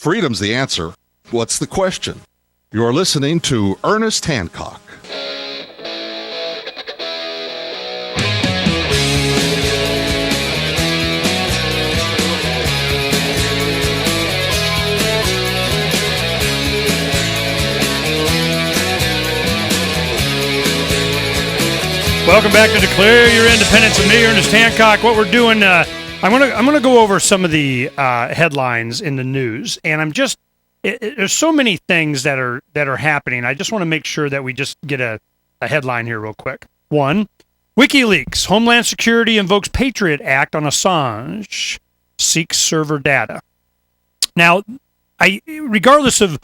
freedom's the answer. What's the question? You're listening to Ernest Hancock. Welcome back to Declare Your Independence with me, Ernest Hancock. What we're doing, I'm gonna go over some of the headlines in the news, and there's so many things that are happening. I just want to make sure that we just get a headline here real quick. 1, WikiLeaks, Homeland Security invokes Patriot Act on Assange, seeks server data. Now, regardless of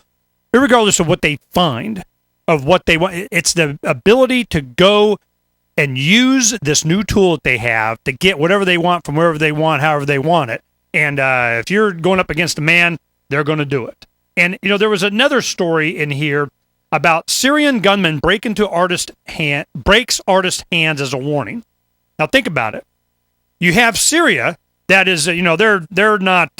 what they find, of what they want, it's the ability to go and use this new tool that they have to get whatever they want from wherever they want, however they want it. And if you're going up against a man, they're going to do it. And, there was another story in here about Syrian gunman breaks artist hands as a warning. Now, think about it. You have Syria that is, they're not,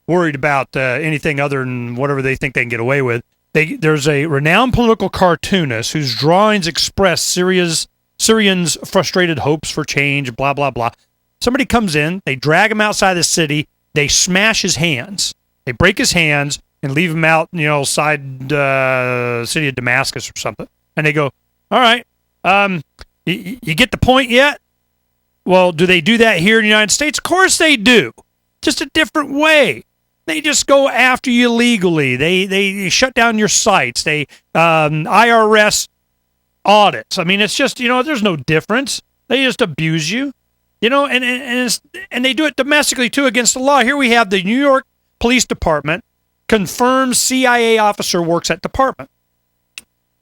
worried about anything other than whatever they think they can get away with. There's a renowned political cartoonist whose drawings express Syrians' frustrated hopes for change, blah, blah, blah. Somebody comes in, they drag him outside the city, they smash his hands. They break his hands and leave him out, outside the city of Damascus or something. And they go, all right, you get the point yet? Well, do they do that here in the United States? Of course they do. Just a different way. They just go after you legally. They shut down your sites. They IRS audits. I mean, it's just, there's no difference. They just abuse you, and they do it domestically, too, against the law. Here we have the New York Police Department confirms CIA officer works at department.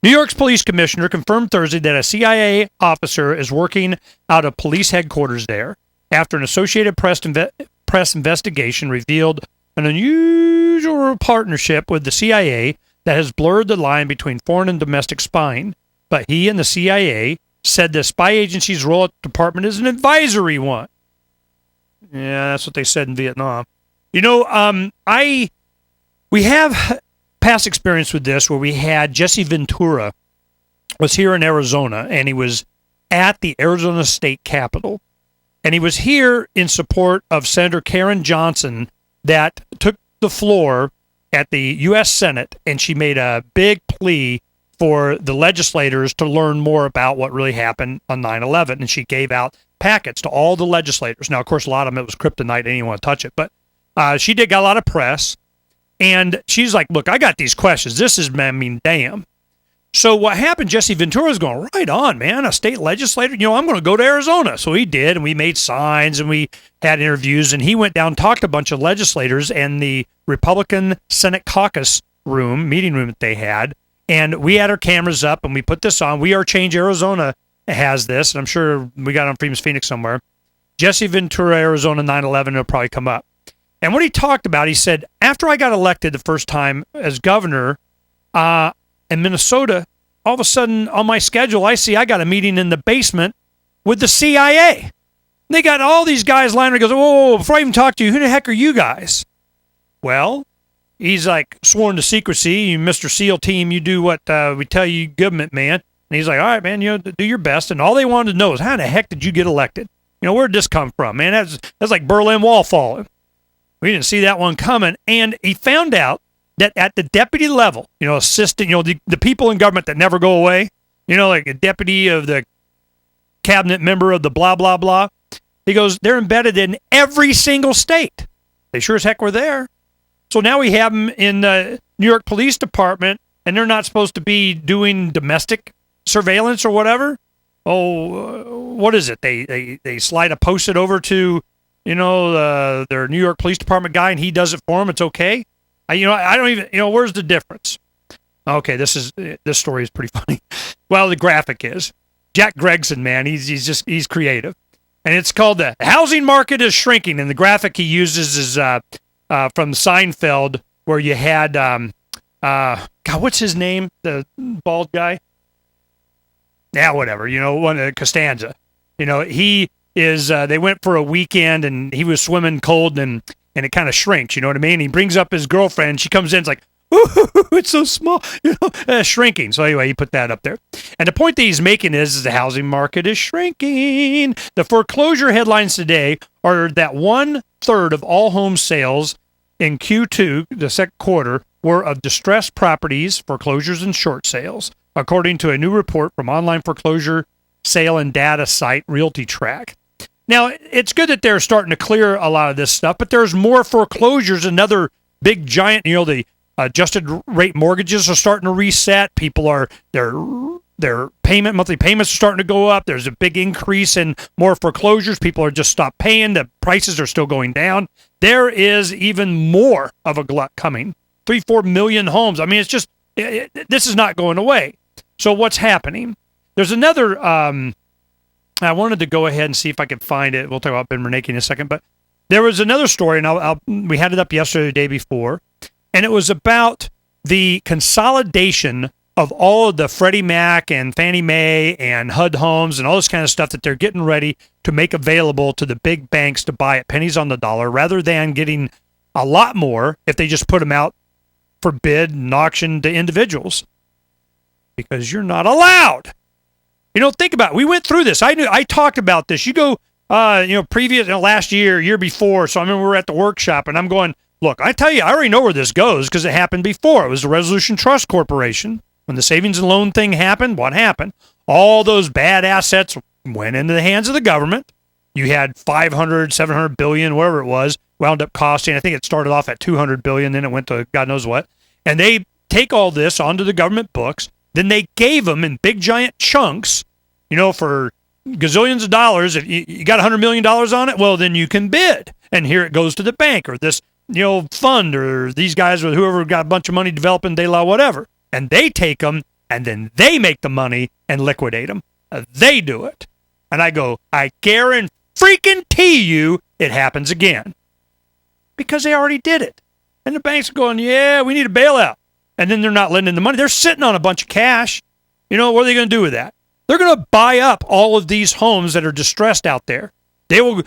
New York's police commissioner confirmed Thursday that a CIA officer is working out of police headquarters there after an Associated Press investigation revealed an unusual partnership with the CIA that has blurred the line between foreign and domestic spying. But he and the CIA said the spy agency's role at the department is an advisory one. Yeah, that's what they said in Vietnam. We have past experience with this where we had Jesse Ventura was here in Arizona, and he was at the Arizona State Capitol. And he was here in support of Senator Karen Johnson that took the floor at the U.S. Senate, and she made a big plea for the legislators to learn more about what really happened on 9/11, and she gave out packets to all the legislators. Now, of course, a lot of them, it was kryptonite. They didn't want to touch it, but she got a lot of press, and she's like, look, I got these questions. This is, damn. So what happened, Jesse Ventura is going, right on, man, a state legislator, I'm going to go to Arizona. So he did, and we made signs, and we had interviews, and he went down, talked to a bunch of legislators in the Republican Senate caucus meeting room that they had, and we had our cameras up, and we put this on. We Are Change Arizona has this, and I'm sure we got it on Freedom's Phoenix somewhere. Jesse Ventura, Arizona, 9/11, it'll probably come up. And what he talked about, he said, after I got elected the first time as governor, in Minnesota, all of a sudden on my schedule, I see I got a meeting in the basement with the CIA. They got all these guys lined up. He goes, whoa, before I even talk to you, who the heck are you guys? Well, he's like sworn to secrecy. You, Mr. SEAL team, you do what we tell you, government man. And he's like, all right, man, do your best. And all they wanted to know is, how the heck did you get elected? Where'd this come from, man? That's like Berlin Wall falling. We didn't see that one coming. And he found out that at the deputy level, assistant, the people in government that never go away, like a deputy of the cabinet member of the blah, blah, blah. He goes, they're embedded in every single state. They sure as heck were there. So now we have them in the New York Police Department, and they're not supposed to be doing domestic surveillance or whatever. Oh, what is it? They slide a post-it over to, their New York Police Department guy, and he does it for them. It's okay. I don't even, where's the difference? Okay, this story is pretty funny. Well, the graphic is Jack Gregson, man. He's creative, and it's called "The Housing Market is Shrinking." And the graphic he uses is from Seinfeld, where you had God, what's his name? The bald guy. Yeah, whatever. One Costanza. He is. They went for a weekend, and he was swimming cold, and and it kind of shrinks. You know what I mean? He brings up his girlfriend. She comes in. It's like, ooh, it's so small, shrinking. So anyway, he put that up there. And the point that he's making is the housing market is shrinking. The foreclosure headlines today are that 1/3 of all home sales in Q2, the second quarter, were of distressed properties, foreclosures, and short sales, according to a new report from online foreclosure sale and data site RealtyTrack. Now, it's good that they're starting to clear a lot of this stuff, but there's more foreclosures. Another big giant, the adjusted rate mortgages are starting to reset. People are their monthly payments are starting to go up. There's a big increase in more foreclosures. People are just stopped paying. The prices are still going down. There is even more of a glut coming. 3-4 million homes. I mean, it's just this is not going away. So what's happening? There's another. I wanted to go ahead and see if I could find it. We'll talk about Ben Bernanke in a second, but there was another story, and we had it up yesterday, the day before. And it was about the consolidation of all of the Freddie Mac and Fannie Mae and HUD homes and all this kind of stuff that they're getting ready to make available to the big banks to buy at pennies on the dollar, rather than getting a lot more if they just put them out for bid and auction to individuals. Because you're not allowed. Think about it. We went through this. I talked about this. You go, last year before. So I remember we were at the workshop, and I'm going, look, I tell you, I already know where this goes because it happened before. It was the Resolution Trust Corporation. When the savings and loan thing happened, what happened? All those bad assets went into the hands of the government. You had 500, 700 billion, whatever it was, wound up costing. I think it started off at 200 billion, then it went to God knows what. And they take all this onto the government books. Then they gave them in big giant chunks, for gazillions of dollars. If you got $100 million on it, well, then you can bid. And here it goes to the bank or this fund or these guys or whoever got a bunch of money developing de la whatever. And they take them and then they make the money and liquidate them. They do it. And I go, I guarantee you it happens again. Because they already did it. And the bank's going, yeah, we need a bailout. And then they're not lending the money. They're sitting on a bunch of cash. What are they going to do with that? They're going to buy up all of these homes that are distressed out there. They will,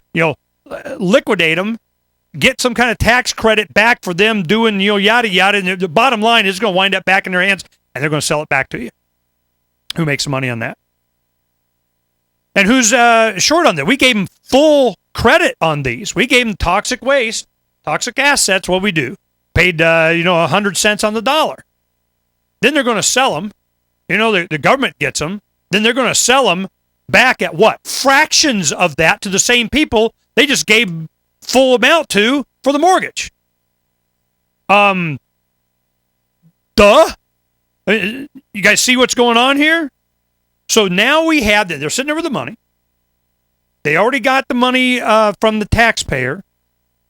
liquidate them, get some kind of tax credit back for them doing, yada, yada. And the bottom line is going to wind up back in their hands, and they're going to sell it back to you. Who makes some money on that? And who's short on that? We gave them full credit on these. We gave them toxic waste, toxic assets. What we do? Paid, 100 cents on the dollar. Then they're going to sell them. The government gets them. Then they're going to sell them back at what? Fractions of that to the same people they just gave full amount to for the mortgage. Duh. You guys see what's going on here? So now we have that. They're sitting there with the money. They already got the money from the taxpayer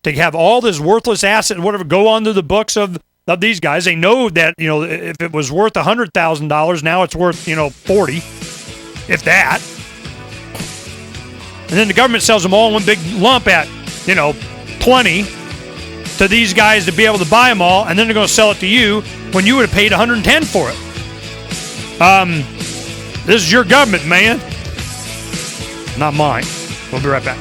to have all this worthless asset, whatever, go onto the books of these guys. They know that, if it was worth $100,000, now it's worth, 40, if that. And then the government sells them all in one big lump at, 20 to these guys to be able to buy them all, and then they're going to sell it to you when you would have paid 110 for it. This is your government, man. Not mine. We'll be right back.